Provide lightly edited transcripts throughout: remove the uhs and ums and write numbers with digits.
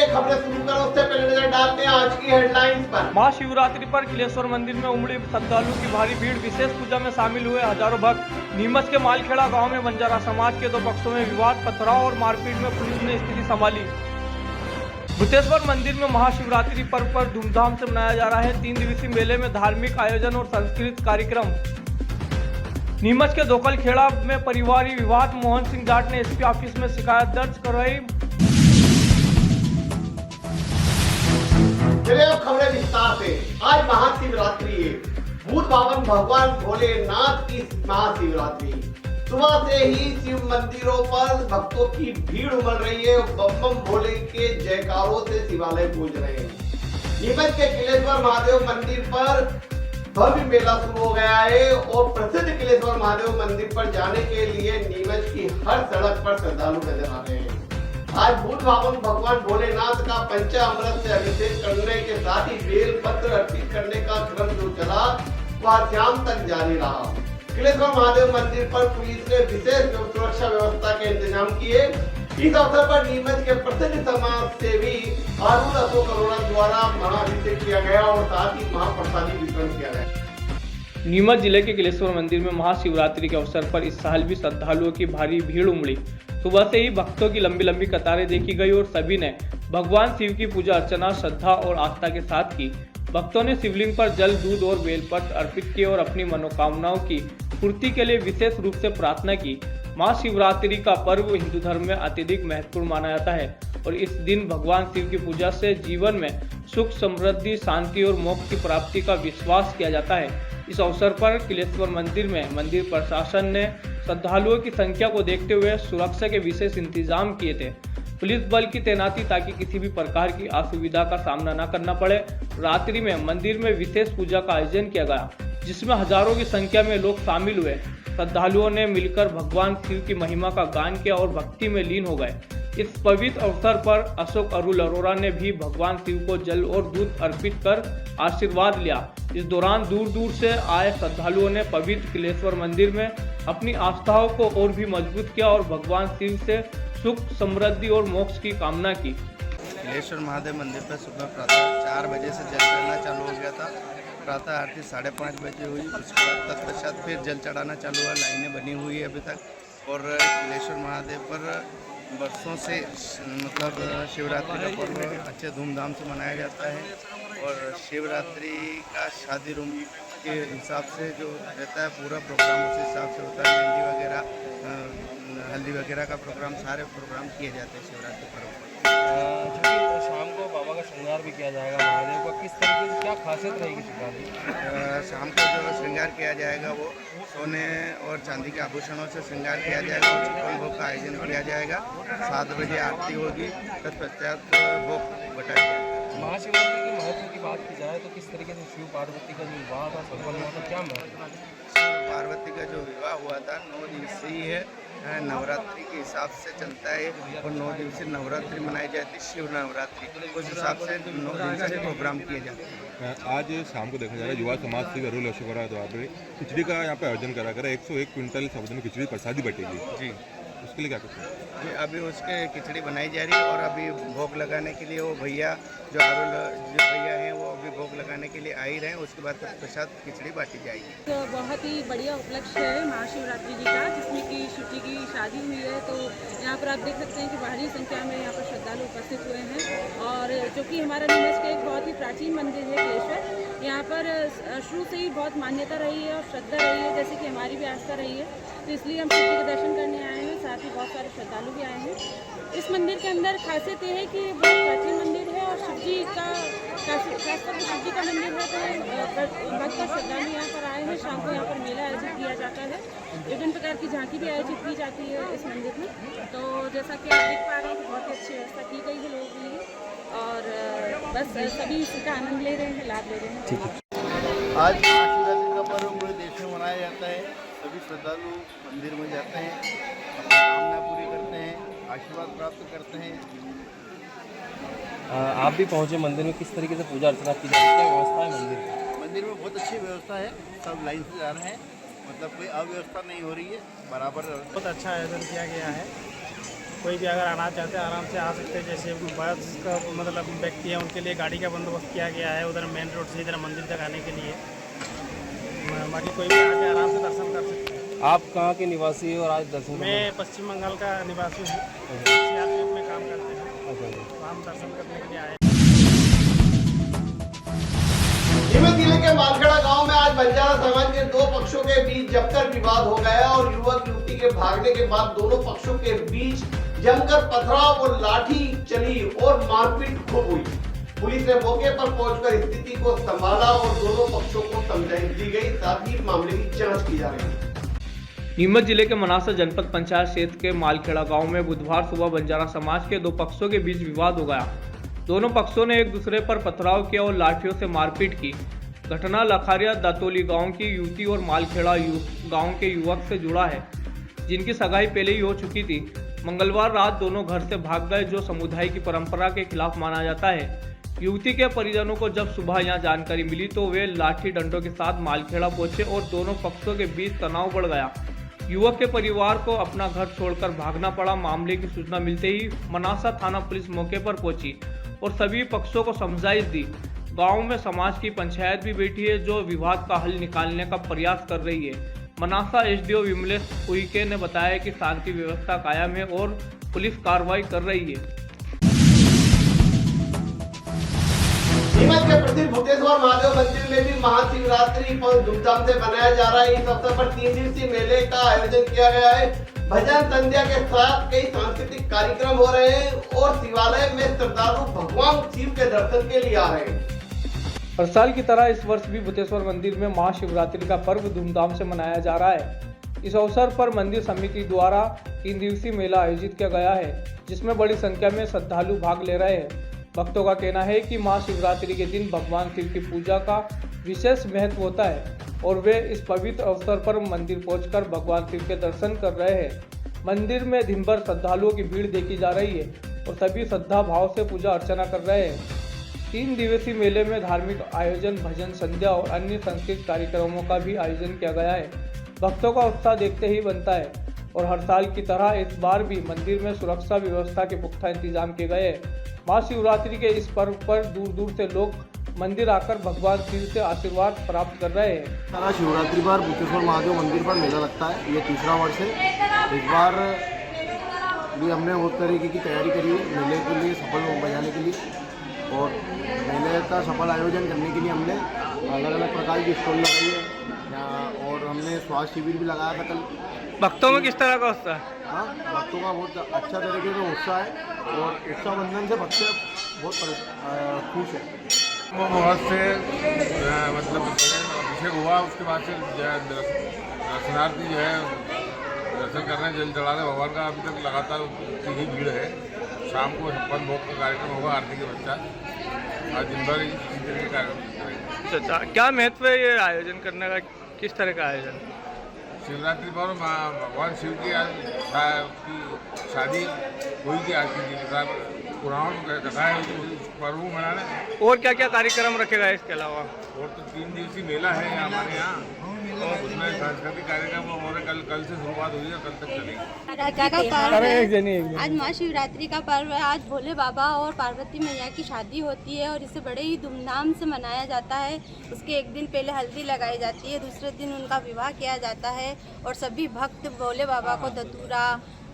खबरें शुरू करें उससे पहले नजर डालते हैं आज की हेडलाइंस पर। महाशिवरात्रि पर किलेश्वर मंदिर में उमड़ी श्रद्धालुओं की भारी भीड़। विशेष पूजा में शामिल हुए हजारों भक्त। नीमच के मालखेड़ा गांव में बंजारा समाज के दो पक्षों में विवाद, पथराव और मारपीट में पुलिस ने स्थिति संभाली। भूतेश्वर मंदिर में महाशिवरात्रि पर्व पर धूमधाम से मनाया जा रहा है 3 दिवसीय मेले में धार्मिक आयोजन और सांस्कृतिक कार्यक्रम। नीमच के दोकलखेड़ा में परिवारी विवाद। मोहन सिंह जाट ने एसपी ऑफिस में शिकायत दर्ज करवाई। चलिए अब खबरें विस्तार से। आज महाशिवरात्रि है। भूत बावन भगवान भोलेनाथ की महाशिवरात्रि। सुबह से ही शिव मंदिरों पर भक्तों की भीड़ उमड़ रही है। बम बम भोले के जयकारों से शिवालय गूंज रहे हैं। नीमच के किलेश्वर महादेव मंदिर पर भव्य मेला शुरू हो गया है और प्रसिद्ध किलेश्वर महादेव मंदिर पर जाने के लिए नीमच की हर सड़क पर श्रद्धालु नजर आ रहे हैं। आज भूत बावन भगवान भोलेनाथ का पंचामृत से अभिषेक करने के साथ ही बेल पत्र अर्पित करने का क्रम जो चला वह शाम तक जारी रहा। किलेश्वर महादेव मंदिर पर पुलिस ने विशेष सुरक्षा व्यवस्था के इंतजाम किए। इस अवसर पर नीमच के प्रसिद्ध समाज सेवी अरुण अशोक अरोड़ा द्वारा महाअभिषेक किया गया और साथ ही महाप्रसादी वितरण किया गया। नीमच जिले के किलेश्वर मंदिर में महाशिवरात्रि के अवसर पर इस साल भी श्रद्धालुओं की भारी भीड़ उमड़ी। सुबह से ही भक्तों की लंबी लंबी कतारें देखी गई और सभी ने भगवान शिव की पूजा अर्चना श्रद्धा और आस्था के साथ की। भक्तों ने शिवलिंग पर जल, दूध और बेलपत्र अर्पित किए और अपनी मनोकामनाओं की पूर्ति के लिए विशेष रूप से प्रार्थना की। महाशिवरात्रि का पर्व हिंदू धर्म में अत्यधिक महत्वपूर्ण माना जाता है और इस दिन भगवान शिव की पूजा से जीवन में सुख, समृद्धि, शांति और मोक्ष की प्राप्ति का विश्वास किया जाता है। इस अवसर पर किलेश्वर मंदिर में मंदिर प्रशासन ने श्रद्धालुओं की संख्या को देखते हुए सुरक्षा के विशेष इंतजाम किए थे। पुलिस बल की तैनाती ताकि किसी भी प्रकार की असुविधा का सामना न करना पड़े। रात्रि में मंदिर में विशेष पूजा का आयोजन किया गया जिसमें हजारों की संख्या में लोग शामिल हुए। श्रद्धालुओं ने मिलकर भगवान शिव की महिमा का गान किया और भक्ति में लीन हो गए। इस पवित्र अवसर पर अशोक अरुण अरोड़ा ने भी भगवान शिव को जल और दूध अर्पित कर आशीर्वाद लिया। इस दौरान दूर दूर से आए श्रद्धालुओं ने पवित्र किलेश्वर मंदिर में अपनी आस्थाओं को और भी मजबूत किया और भगवान शिव से सुख, समृद्धि और मोक्ष की कामना की। किलेश्वर महादेव मंदिर पर सुबह प्रातः 4 बजे से जल चढ़ाना चालू हो गया था। प्रातः आरती 5:30 बजे हुई। उसके बाद तत्पश्चात फिर जल चढ़ाना चालू हुआ। लाइनें बनी हुई है अभी तक। और किलेश्वर महादेव पर बरसों से मतलब शिवरात्रि का पर्व अच्छे धूमधाम से मनाया जाता है और शिवरात्रि का शादी रूम के हिसाब से जो रहता है पूरा प्रोग्राम उस हिसाब से होता है। मेहंदी वगैरह, हल्दी वगैरह का प्रोग्राम, सारे प्रोग्राम किए जाते हैं शिवरात्रि पर्व पर। शाम को बाबा का श्रृंगार भी किया जाएगा महादेव का। किस तरीके से क्या खासियत रहेगी श्रृंगार? शाम को जो श्रृंगार किया जाएगा वो सोने और चांदी के आभूषणों से श्रृंगार किया जाएगा और छप्पन भोग का आयोजन किया जाएगा। 7 बजे आरती होगी, तत्पश्चात भोग बटाया जाएगा। महाशिवरात्रि के महत्व की बात की जाए तो किस तरीके से शिव पार्वती का जो विवाह था सफल हुआ था, क्या महत्व है? शिव पार्वती का जो विवाह हुआ था 9 दिवसीय है, नवरात्रि के हिसाब से चलता है और 9 दिवसीय नवरात्रि मनाई जाती है। शिव नवरात्रि उस हिसाब से 9 दिवसीय प्रोग्राम किए जाते हैं। आज शाम को देखा जा रहा है युवा समाज से अरुण अशोक अरोड़ा द्वारा खिचड़ी का यहाँ पे आयोजन करा कर 101 क्विंटल साबुत में खिचड़ी प्रसादी बटेगी जी। उसके लिए क्या कुछ है? जी अभी उसके खिचड़ी बनाई जा रही है और अभी भोग लगाने के लिए वो भैया जो भैया हैं वो अभी भोग लगाने के लिए आ ही रहे हैं। उसके बाद प्रसाद खिचड़ी बांटी जाएगी। तो बहुत ही बढ़िया उपलक्ष्य है महाशिवरात्रि जी का, जिसमें कि शिव जी की शादी हुई है। तो यहाँ पर आप देख सकते हैं कि भारी संख्या में यहाँ पर श्रद्धालु उपस्थित हुए हैं और जो कि हमारा नीमच का एक बहुत ही प्राचीन मंदिर है किलेश्वर। यहाँ पर शुरू से ही बहुत मान्यता रही है और श्रद्धा रही है, जैसे कि हमारी भी आस्था रही है। तो इसलिए हम शिव जी के दर्शन करने आए हैं, साथ ही बहुत सारे श्रद्धालु भी आए हैं। इस मंदिर के अंदर खासियत ये है कि बहुत प्राचीन मंदिर है और शिव जी का खासकर शिव जी का मंदिर है। तो भक्त और श्रद्धालु यहाँ पर आए हैं। शाम को यहाँ पर मेला आयोजित किया जाता है। विभिन्न प्रकार की झांकी भी आयोजित की जाती है इस मंदिर में। तो जैसा कि आप देख पा रहे हैं बहुत ही अच्छी व्यवस्था की गई है लोगों के लिए और बस सभी इसका आनंद ले रहे हैं, लाभ ले रहे हैं। आज महाशिवरात्रि का पर्व पूरे देश में मनाया जाता है। सभी श्रद्धालु मंदिर में जाते हैं, अपनी कामना पूरी करते हैं, आशीर्वाद प्राप्त करते हैं। आप भी पहुंचे मंदिर में, किस तरीके से पूजा अर्चना की जाती है, क्या व्यवस्था है मंदिर में? मंदिर में बहुत अच्छी व्यवस्था है, सब लाइन से जा रहे हैं, मतलब कोई अव्यवस्था नहीं हो रही है, बराबर बहुत अच्छा आयोजन किया गया है कोई भी अगर आना चाहते हैं आराम से आ सकते हैं। जैसे बस का मतलब व्यक्ति है उनके लिए गाड़ी का बंदोबस्त किया गया है उधर मेन रोड से इधर मंदिर तक आने के लिए। बाकी कोई भी आके आराम से दर्शन कर सकते हैं। आप कहाँ के निवासी हो और आज दर्शन मैं पश्चिम बंगाल का निवासी हूँ, सीआरपीएफ में काम करते हैं, तो हम दर्शन करने के लिए आए। नीमच जिले के मालखेड़ा गांव में आज बंजारा समाज के दो पक्षों के बीच जमकर विवाद हो गया और युवक युवती के भागने के बाद दोनों पक्षों के बीच जमकर पथराव और लाठी चली और मारपीट खूब हुई। पुलिस ने मौके पर पहुंचकर स्थिति को संभाला और दोनों पक्षों को समझाइश दी गई, साथ ही मामले की जांच की जा रही है। नीमच जिले के मनासा जनपद पंचायत क्षेत्र के मालखेड़ा गांव में बुधवार सुबह बंजारा समाज के दो पक्षों के बीच विवाद हो गया। दोनों पक्षों ने एक दूसरे पर पथराव किया और लाठियों से मारपीट की। घटना लखारिया दातोली गांव की युवती और मालखेड़ा गांव के युवक से जुड़ा है, जिनकी सगाई पहले ही हो चुकी थी। मंगलवार रात दोनों घर से भाग गए, जो समुदाय की परंपरा के खिलाफ माना जाता है। युवती के परिजनों को जब सुबह यहां जानकारी मिली तो वे लाठी डंडों के साथ मालखेड़ा पहुंचे और दोनों पक्षों के बीच तनाव बढ़ गया। युवक के परिवार को अपना घर छोड़कर भागना पड़ा। मामले की सूचना मिलते ही मनासा थाना पुलिस मौके पर पहुंची और सभी पक्षों को समझाइश दी। गांव में समाज की पंचायत भी बैठी है, जो विवाद का हल निकालने का प्रयास कर रही है। मनासा एसडीओ विमलेश उइके ने बताया कि शांति व्यवस्था कायम है और पुलिस कार्रवाई कर रही है। नीमच के प्रसिद्ध भूतेश्वर महादेव मंदिर में भी महाशिवरात्रि बहुत धूमधाम से मनाया जा रहा है। इस अवसर पर 3 दिवसीय मेले का आयोजन किया गया है। भजन संध्या के साथ कई सांस्कृतिक कार्यक्रम हो रहे हैं और शिवालय में श्रद्धालु भगवान शिव के दर्शन के लिए आ रहे हैं। हर साल की तरह इस वर्ष भी भूतेश्वर मंदिर में महाशिवरात्रि का पर्व धूमधाम से मनाया जा रहा है। इस अवसर पर मंदिर समिति द्वारा 3 दिवसीय मेला आयोजित किया गया है, जिसमें बड़ी संख्या में श्रद्धालु भाग ले रहे हैं। भक्तों का कहना है कि महाशिवरात्रि के दिन भगवान शिव की पूजा का विशेष महत्व होता है और वे इस पवित्र अवसर पर मंदिर पहुंचकर भगवान शिव के दर्शन कर रहे हैं। मंदिर में दिन भर श्रद्धालुओं की भीड़ देखी जा रही है और सभी श्रद्धा भाव से पूजा अर्चना कर रहे हैं। 3 दिवसीय मेले में धार्मिक आयोजन, भजन संध्या और अन्य सांस्कृतिक कार्यक्रमों का भी आयोजन किया गया है। भक्तों का उत्साह देखते ही बनता है और हर साल की तरह इस बार भी मंदिर में सुरक्षा व्यवस्था के पुख्ता इंतजाम किए गए हैं। महाशिवरात्रि के इस पर्व पर दूर दूर से लोग मंदिर आकर भगवान शिव से आशीर्वाद प्राप्त कर रहे हैं। सारा शिवरात्रि पर भूतेश्वर महादेव मंदिर पर मेला लगता है। ये 3रा वर्ष है। इस बार भी हमने बहुत तरीके की तैयारी करी है मेले के लिए सफल बजाने के लिए और मेले का सफल आयोजन करने के लिए हमने अलग अलग प्रकार की स्टॉल लगाई है और हमने स्वास्थ्य शिविर भी लगाया था कल। भक्तों में किस तरह का उत्साह है? हाँ, भक्तों का बहुत अच्छा तरीके से उत्साह है और उत्साह बंधन से भक्त बहुत खुश है। बहुत से मतलब अभिषेक हुआ, उसके बाद से दर्शनार्थी जो है दर्शन करने जल चढ़ाने भगवान का अभी तक लगातार ही भीड़ है। शाम को 56 भोग का कार्यक्रम होगा आरती के पश्चात। आज दिन भर इसी तरह के कार्यक्रम। अच्छा, क्या महत्व है ये आयोजन करने का? किस तरह का आयोजन? शिवरात्रि पर भगवान शिव की शादी हुई थी आज की पुराण कथा है, उस पर्व मनाने। और क्या क्या कार्यक्रम रखेगा इसके अलावा? और तो 3 दिवसीय मेला है हमारे यहाँ और उसमें सांस्कृतिक कार्यक्रम और कल से शुरुआत हुई है, कल तक चलेगी। आज महाशिवरात्रि का पर्व है। आज भोले बाबा और पार्वती मैया की शादी होती है और इसे बड़े ही धूमधाम से मनाया जाता है। उसके एक दिन पहले हल्दी लगाई जाती है, दूसरे दिन उनका विवाह किया जाता है और सभी भक्त भोले बाबा को धतूरा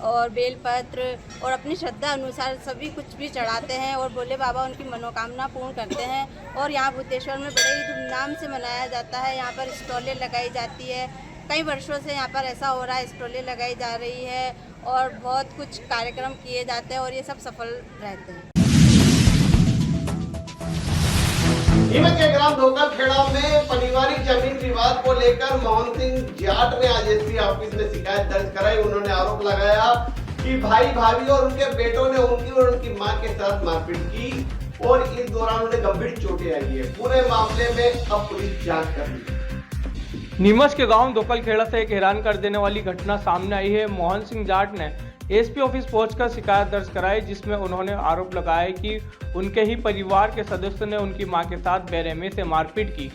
और बेलपत्र और अपनी श्रद्धा अनुसार सभी कुछ भी चढ़ाते हैं और भोले बाबा उनकी मनोकामना पूर्ण करते हैं। और यहाँ भूतेश्वर में बड़े ही धूमधाम से मनाया जाता है। यहाँ पर स्टॉलें लगाई जाती है। कई वर्षों से यहाँ पर ऐसा हो रहा है, स्टॉलें लगाई जा रही है और बहुत कुछ कार्यक्रम किए जाते हैं और ये सब सफल रहते हैं। नीमच के ग्राम धोकलखेड़ा में पारिवारिक जमीन विवाद को लेकर मोहन सिंह जाट ने आज एसपी ऑफिस में शिकायत दर्ज कराई। उन्होंने आरोप लगाया कि भाई भाभी और उनके बेटों ने उनकी और उनकी मां के साथ मारपीट की और इस दौरान उन्हें गंभीर चोटें आई है। पूरे मामले में अब पुलिस जांच कर रही है। नीमच के गांव धोकलखेड़ा से एक हैरान कर देने वाली घटना सामने आई है। मोहन सिंह जाट ने एसपी ऑफिस पहुंचकर शिकायत दर्ज कराई, जिसमें उन्होंने आरोप लगाया कि उनके ही परिवार के सदस्य ने उनकी मां के साथ बेरहमी से मारपीट की।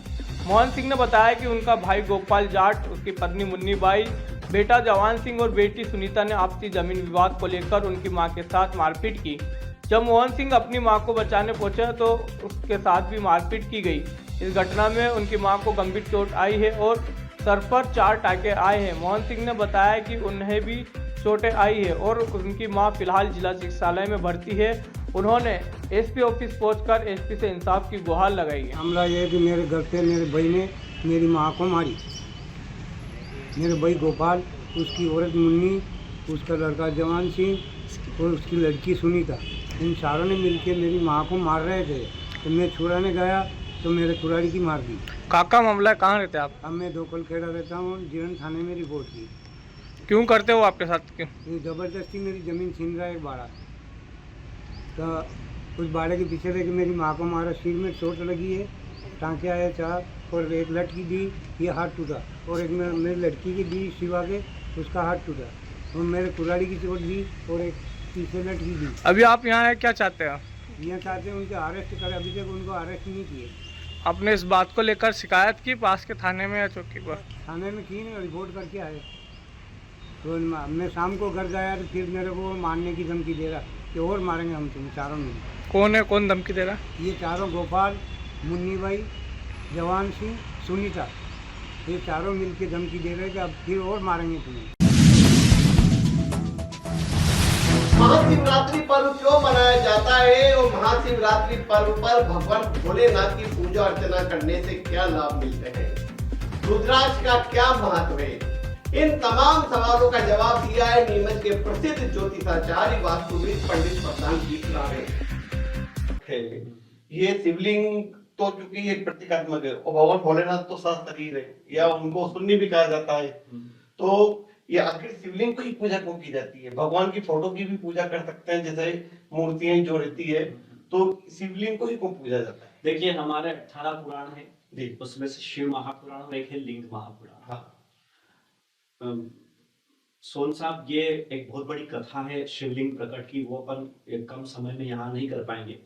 मोहन सिंह ने बताया कि उनका भाई गोपाल जाट, उसकी पत्नी मुन्नी बाई बेटा जवान सिंह और बेटी सुनीता ने आपसी जमीन विवाद को लेकर उनकी मां के साथ मारपीट की। जब मोहन सिंह अपनी मां को बचाने पहुंचे तो उसके साथ भी मारपीट की गई। इस घटना में उनकी मां को गंभीर चोट आई है और सर पर 4 टाँके आए हैं। मोहन सिंह ने बताया कि उन्हें भी चोटें आई है और उनकी मां फिलहाल जिला चिकित्सालय में भर्ती है। उन्होंने एसपी ऑफिस पहुंचकर एसपी से इंसाफ की गुहार लगाई है। मामला ये है कि मेरे घर पे मेरे भाई ने मेरी माँ को मारी। मेरे भाई गोपाल, उसकी औरत मुन्नी, उसका लड़का जवान सिंह और उसकी लड़की सुनीता, इन चारों ने मिलकर मेरी माँ को मार रहे थे। तो मैं छुड़ाने गया तो मेरे कुराड़ी की मार दी। काका मामला कहाँ रहते आप? अब मैं दोकल खेड़ा रहता हूँ, जीवन थाने में रिपोर्ट की। क्यों करते हो आपके साथ? क्यों? ये ज़बरदस्ती मेरी ज़मीन छीन रहा है बाड़ा। तो उस बाड़े के पीछे रह के मेरी माँ को मारा, सिर में चोट लगी है, टाँके आए 4 और एक लड़की दी, ये हाथ टूटा, और एक मेरी लड़की की दी शिवा के, उसका हाथ टूटा, और मेरे कुराड़ी की चोट दी और एक तीसरे लड़की दी। अभी आप यहाँ हैं, क्या चाहते हैं? यहाँ चाहते हैं उनके अरेस्ट करें, अभी तक उनको अरेस्ट नहीं किए। आपने इस बात को लेकर शिकायत की पास के थाने में या चौकी पर? थाने में की नहीं, रिपोर्ट करके आए। तो मैं शाम को घर गया तो फिर मेरे को मारने की धमकी दे रहा कि और मारेंगे हम तुम्हें चारों में। कौन है, कौन धमकी दे रहा? ये चारों, गोपाल, मुन्नी भाई, जवान सिंह, सुनीता, ये चारों मिलके धमकी दे रहे कि अब फिर और मारेंगे तुम्हें। महाशिवरात्रि पर्व क्यों मनाया जाता है और महाशिवरात्रि पर्व पर भगवान भोलेनाथ की पूजा अर्चना करने से क्या लाभ मिलते हैं? रुद्राक्ष का क्या महत्व है? इन तमाम सवालों का जवाब दिया है नीमच के प्रसिद्ध ज्योतिषाचार्य वास्तुविद पंडित प्रशांत गीतरा ने। ये शिवलिंग तो चूंकि एक प्रतीकात्मक है और भगवान भोलेनाथ तो सात शरीर है या उनको शून्य भी कहा जाता है, तो ये आखिर शिवलिंग को ही पूजा क्यों की जाती है? भगवान की फोटो की भी पूजा कर सकते हैं, जैसे मूर्तियां जो रहती है, तो शिवलिंग को ही क्यों पूजा जाता है? देखिए, हमारे 18 पुराण है, उसमें से शिव महापुराण और एक है लिंग महापुराण। हाँ। सोन साहब, ये एक बहुत बड़ी कथा है शिवलिंग प्रकट की, वो अपन एक कम समय में यहाँ नहीं कर पाएंगे।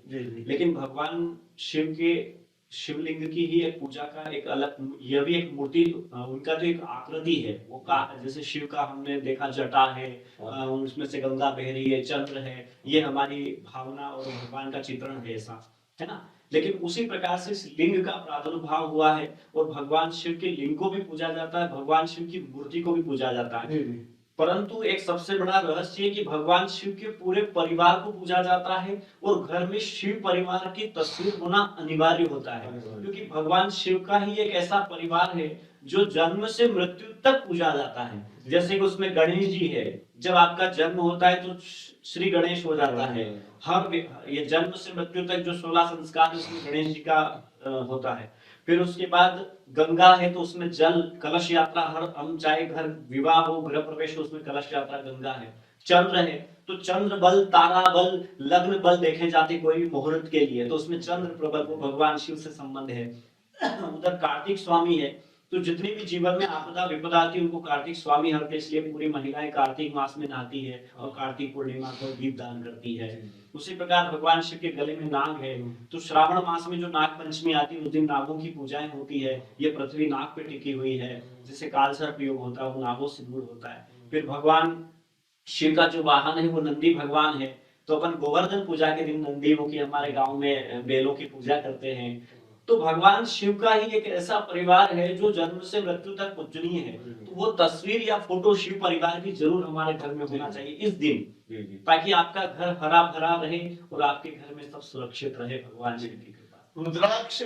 लेकिन भगवान शिव के शिवलिंग की ही एक पूजा का एक अलग, यह भी एक मूर्ति, उनका जो एक आकृति है वो जैसे शिव का हमने देखा जटा है, उसमें से गंगा बह रही है, चंद्र है, ये हमारी भावना और भगवान का चित्रण है, ऐसा है ना। लेकिन उसी प्रकार से इस लिंग का प्रादुर्भाव हुआ है और भगवान शिव के लिंग को भी पूजा जाता है, भगवान शिव की मूर्ति को भी पूजा जाता है। परंतु एक सबसे बड़ा रहस्य है कि भगवान शिव के पूरे परिवार को पूजा जाता है और घर में शिव परिवार की तस्वीर होना अनिवार्य होता है, क्योंकि भगवान शिव का ही एक ऐसा परिवार है जो जन्म से मृत्यु तक पूजा जाता है। जैसे कि उसमें गणेश जी है, जब आपका जन्म होता है तो श्री गणेश हो जाता है। हर ये जन्म से मृत्यु तक जो 16 संस्कार उसमें गणेश जी का होता है। फिर उसके बाद गंगा है तो उसमें जल कलश यात्रा, हर हम चाहे घर विवाह हो, गृह प्रवेश हो, उसमें कलश यात्रा गंगा है। चंद्र है तो चंद्र बल, तारा बल, लग्न बल देखे जाते कोई भी मुहूर्त के लिए, तो उसमें चंद्र प्रबल को भगवान शिव से संबंध है। उधर कार्तिक स्वामी है, तो जितनी भी जीवन में आपदा विपदा आती है उनको कार्तिक स्वामी हरते, इसलिए पूरी महिलाएं कार्तिक मास में नहाती है और कार्तिक पूर्णिमा को दीप दान करती है। उसी प्रकार भगवान शिव के गले में नाग है, तो श्रावण मास में जो नाग पंचमी आती है उस दिन नागों की पूजाएं होती है। ये पृथ्वी नाग पे टिकी हुई है, जिसे काल सर्प योग होता है, वो नागों से दूर होता है। फिर भगवान शिव का जो वाहन है वो नंदी भगवान है, तो अपन गोवर्धन पूजा के दिन नंदियों की, हमारे गाँव में बेलों की पूजा करते हैं। तो भगवान शिव का ही एक ऐसा परिवार है जो जन्म से मृत्यु तक पूजनीय है, तो वो तस्वीर या फोटो शिव परिवार की जरूर हमारे घर में होना चाहिए इस दिन, ताकि आपका घर हरा भरा रहे और आपके घर में सब सुरक्षित रहे भगवान शिव की कृपा। रुद्राक्ष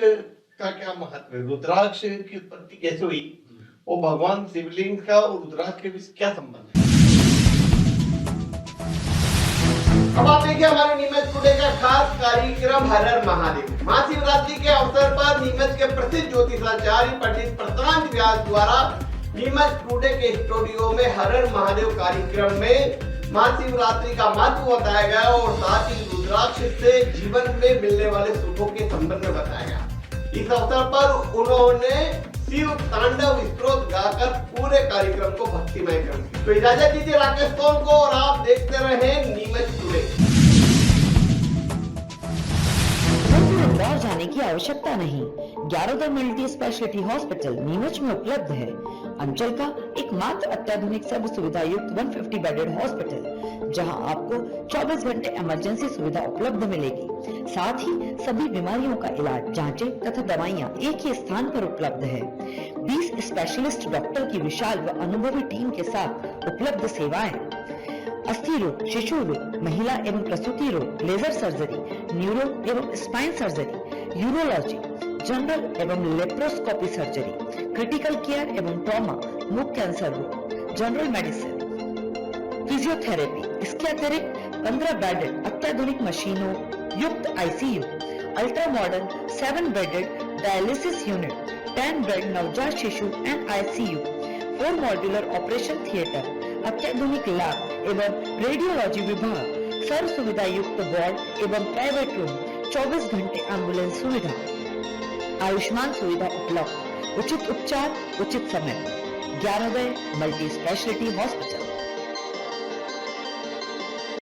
का क्या महत्व है? रुद्राक्ष की उत्पत्ति कैसे हुई और भगवान शिवलिंग का और रुद्राक्ष के बीच क्या संबंध है? अब आप देखिए हमारे नीमच टुडे का खास कार्यक्रम हर हर महादेव। महाशिवरात्रि के अवसर पर नीमच के प्रसिद्ध ज्योतिषाचार्य पंडित प्रशांत व्यास द्वारा नीमच टुडे के स्टूडियो में हर हर महादेव कार्यक्रम में महाशिवरात्रि का महत्व बताया गया और साथ ही रुद्राक्ष से जीवन में मिलने वाले सुखों के संबंध में बताया गया। इस अवसर पर उन्होंने शिव तांडव स्तोत्र गाकर पूरे कार्यक्रम को भक्तिमय कर दिया। तो इजाजत दीजिए राकेश कौल को और आप देखते रहे नीमच टुडे। इंदौर जाने की आवश्यकता नहीं। 11 मल्टी स्पेशलिटी हॉस्पिटल नीमच में उपलब्ध है। अंचल का एकमात्र अत्याधुनिक सब सुविधा युक्त 150 बेडेड हॉस्पिटल, जहां आपको 24 घंटे इमरजेंसी सुविधा उपलब्ध मिलेगी। साथ ही सभी बीमारियों का इलाज, जांचें तथा दवाइयां एक ही स्थान पर उपलब्ध है। 20 स्पेशलिस्ट डॉक्टर की विशाल व अनुभवी टीम के साथ उपलब्ध सेवाएं, अस्थि रोग, शिशु रोग, महिला एवं प्रसूति रोग, लेजर सर्जरी, न्यूरो एवं स्पाइन सर्जरी, यूरोलॉजी, जनरल एवं लेप्रोस्कोपी सर्जरी, क्रिटिकल केयर एवं ट्रॉमा, मुख कैंसर रोग, जनरल मेडिसिन, फिजियोथेरेपी। इसके अतिरिक्त 15 बेडेड अत्याधुनिक मशीनों युक्त ICU, ultra modern 7 bedded dialysis unit, 10 bed नवजात शिशु and ICU, 4 modular operation theatre, अत्याधुनिक लैब एवं रेडियोलॉजी विभाग, सर्व सुविधा युक्त वार्ड एवं प्राइवेट रूम, 24 घंटे एम्बुलेंस सुविधा, आयुष्मान सुविधा उपलब्ध, उचित उपचार उचित समय, ज्ञानोदय मल्टी स्पेशलिटी हॉस्पिटल।